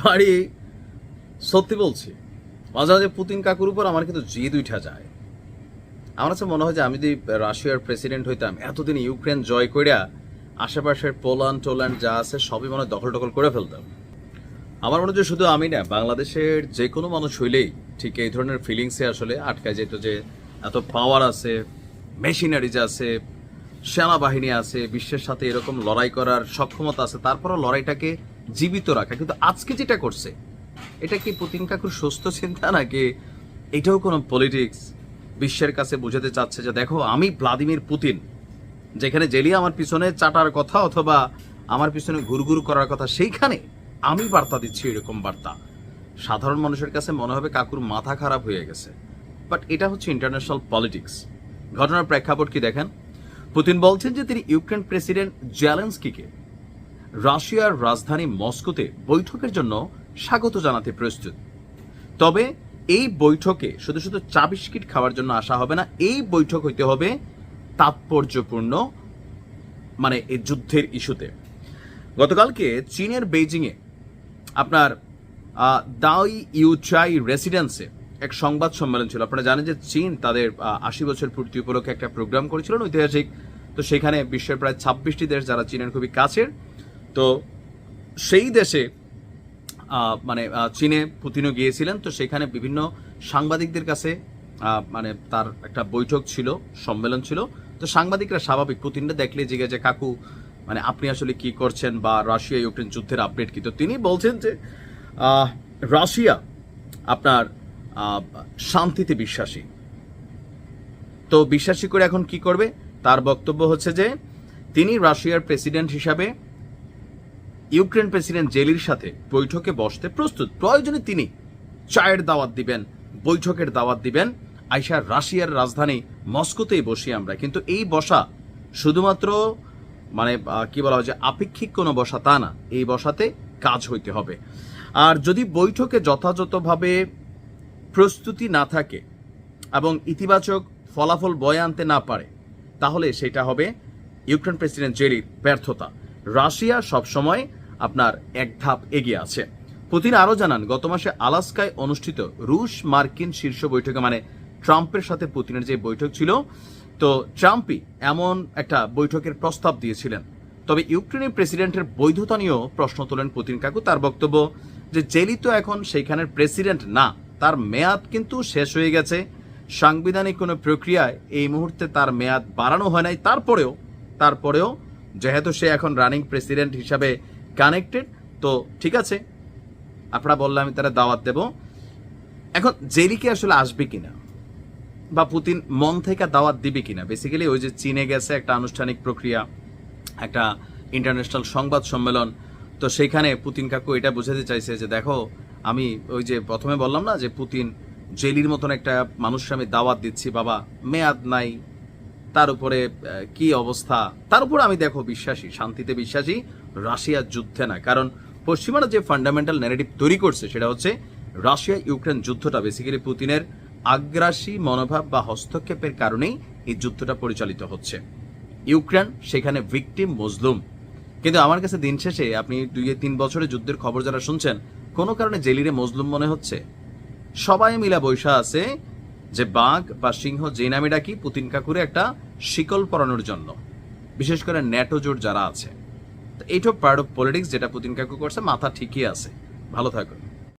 বাড়ি সত্যি বলছি, মাঝে মাঝে পুতিন কাকুর উপর আমার কিন্তু জিদ উঠা যায়। আমার কাছে মনে হয় যে আমি যদি রাশিয়ার প্রেসিডেন্ট হইতাম, এতদিন ইউক্রেন জয় কইরা আশেপাশের পোল্যান্ড টোল্যান্ড যা আছে সবই মনে হয় দখল টখল করে ফেলতাম। আমার মনে হয় যে শুধু আমি না, বাংলাদেশের যে কোনো মানুষ হইলেই ঠিক এই ধরনের ফিলিংসে আসলে আটকায় যেত যে এত পাওয়ার আছে, মেশিনারিজ আছে, সেনাবাহিনী আছে, বিশ্বের সাথে এরকম লড়াই করার সক্ষমতা আছে, তারপরও লড়াইটাকে জীবিত রাখা। কিন্তু আজকে যেটা করছে, এটা কি পুতিন কাকুর সুস্থ চিন্তা নাকি এটাও কোনো পলিটিক্স? বিশ্বের কাছে বুঝাতে চাচ্ছে যে দেখো আমি ভ্লাদিমির পুতিন, যেখানে জেলি আমার পিছনে চাটার কথা অথবা আমার পিছনে ঘুরঘুর করার কথা, সেইখানে আমি বার্তা দিচ্ছি এরকম বার্তা। সাধারণ মানুষের কাছে মনে হবে কাকুর মাথা খারাপ হয়ে গেছে, বাট এটা হচ্ছে ইন্টারন্যাশনাল পলিটিক্স। ঘটনার প্রেক্ষাপট কি দেখেন। পুতিন বলছেন যে তিনি ইউক্রেন প্রেসিডেন্ট জেলেনস্কিকে রাশিয়ার রাজধানী মস্কোতে বৈঠকের জন্য স্বাগত জানাতে প্রস্তুত। তবে এই বৈঠকে শুধু শুধু চা বিস্কিট খাওয়ার জন্য আসা হবে না, এই বৈঠক হইতে হবে তাৎপর্যপূর্ণ, মানে এই যুদ্ধের ইস্যুতে। গতকালকে চীনের বেইজিংয়ে আপনার দাই ইউচাই রেসিডেন্সে এক সংবাদ সম্মেলন ছিল। আপনারা জানেন যে চীন তাদের ৮০ বছর পূর্তি উপলক্ষে একটা প্রোগ্রাম করেছিল ঐতিহাসিক। তো সেখানে বিশ্বের প্রায় ২৬টি দেশ যারা চীনের খুবই কাছের, তো সেই দেশে মানে চীনে পুতিনও গিয়েছিলেন। তো সেখানে বিভিন্ন সাংবাদিকদের কাছে মানে তার একটা বৈঠক ছিল, সম্মেলন ছিল। তো সাংবাদিকরা স্বাভাবিক পুতিনটা দেখলে জিজ্ঞাসা, কাকু মানে আপনি আসলে কি করছেন বা রাশিয়া ইউক্রেন যুদ্ধের আপডেট কি? তো তিনি বলছেন যে রাশিয়া আপনার শান্তিতে বিশ্বাসী। তো বিশ্বাসী করে এখন কি করবে? তার বক্তব্য হচ্ছে যে তিনি রাশিয়ার প্রেসিডেন্ট হিসাবে ইউক্রেন প্রেসিডেন্ট জেলির সাথে বৈঠকে বসতে প্রস্তুত। প্রয়োজনে তিনি চায়ের দাওয়াত দিবেন, বৈঠকের দাওয়াত দিবেন, আইসা রাশিয়ার রাজধানী মস্কোতেই বসি আমরা। কিন্তু এই বসা শুধুমাত্র মানে কি বলা হয় যে আপেক্ষিক কোনো বসা তা না, এই বসাতে কাজ হইতে হবে। আর যদি বৈঠকে যথাযথভাবে প্রস্তুতি না থাকে এবং ইতিবাচক ফলাফল বয়ে আনতে না পারে, তাহলে সেটা হবে ইউক্রেন প্রেসিডেন্ট জেলির ব্যর্থতা। রাশিয়া সবসময় আপনার এক ধাপ এগিয়ে আছে। পুতিন আরও জানান, গত মাসে আলাস্কায় অনুষ্ঠিত রুশ মার্কিন শীর্ষ বৈঠকে, মানে ট্রাম্পের সাথে পুতিনের যে বৈঠক ছিল, তো ট্রাম্পই এমন একটা বৈঠকের প্রস্তাব দিয়েছিলেন। তবে ইউক্রেনের প্রেসিডেন্টের বৈধতা নিয়েও প্রশ্ন তোলেন পুতিন কাকু। তার বক্তব্য যে জেলি তো এখন সেইখানের প্রেসিডেন্ট না, তার মেয়াদ কিন্তু শেষ হয়ে গেছে। সাংবিধানিক কোনো প্রক্রিয়ায় এই মুহূর্তে তার মেয়াদ বাড়ানো হয় নাই। তারপরেও যেহেতু সে এখন রানিং প্রেসিডেন্ট হিসাবে কানেক্টেড, তো ঠিক আছে, আপনারা বললে আমি তারা দাওয়াত দেব। এখন জেলিকে আসলে আসবে কিনা বা পুতিন মন থেকে দাওয়াত দিবে কিনা, বেসিক্যালি ওই যে চীনে গেছে একটা আনুষ্ঠানিক প্রক্রিয়া, একটা ইন্টারন্যাশনাল সংবাদ সম্মেলন। তো সেইখানে পুতিন কাকু এটা বোঝাতে চাইছে যে দেখো আমি ওই যে প্রথমে বললাম না যে পুতিন জেলির মতন একটা মানুষের আমি দাওয়াত দিচ্ছি, বাবা মেয়াদ নাই, তার উপরে কি অবস্থা, তার উপর আমি দেখো বিশ্বাসী, শান্তিতে বিশ্বাসী, রাশিয়ার যুদ্ধে না। কারণ পশ্চিমারা যে ফান্ডামেন্টাল ন্যারেটিভ তৈরি করছে সেটা হচ্ছে রাশিয়া ইউক্রেন যুদ্ধটা বেসিক্যালি পুতিনের আগ্রাসী মনোভাব বা হস্তক্ষেপের কারণেই এই যুদ্ধটা পরিচালিত হচ্ছে। ইউক্রেন সেখানে ভিকটিম, মজলুম। কিন্তু আমার কাছে দিন শেষে আপনি 2-3 বছরের যুদ্ধের খবর যারা শুনছেন, কোনো কারণে জেলিরে মজলুম মনে হচ্ছে? সবাই মিলা বৈশা আছে যে বাঘ বা সিংহ যে নামে ডাকি, পুতিন কাকুরে একটা শিকল পরানোর জন্য, বিশেষ করে ন্যাটো জোট যারা আছে। এইটা পার্ট অফ পলিটিক্স, যেটা পুতিন কাকু করছে, মাথা ঠিকই আছে। ভালো থাকুন।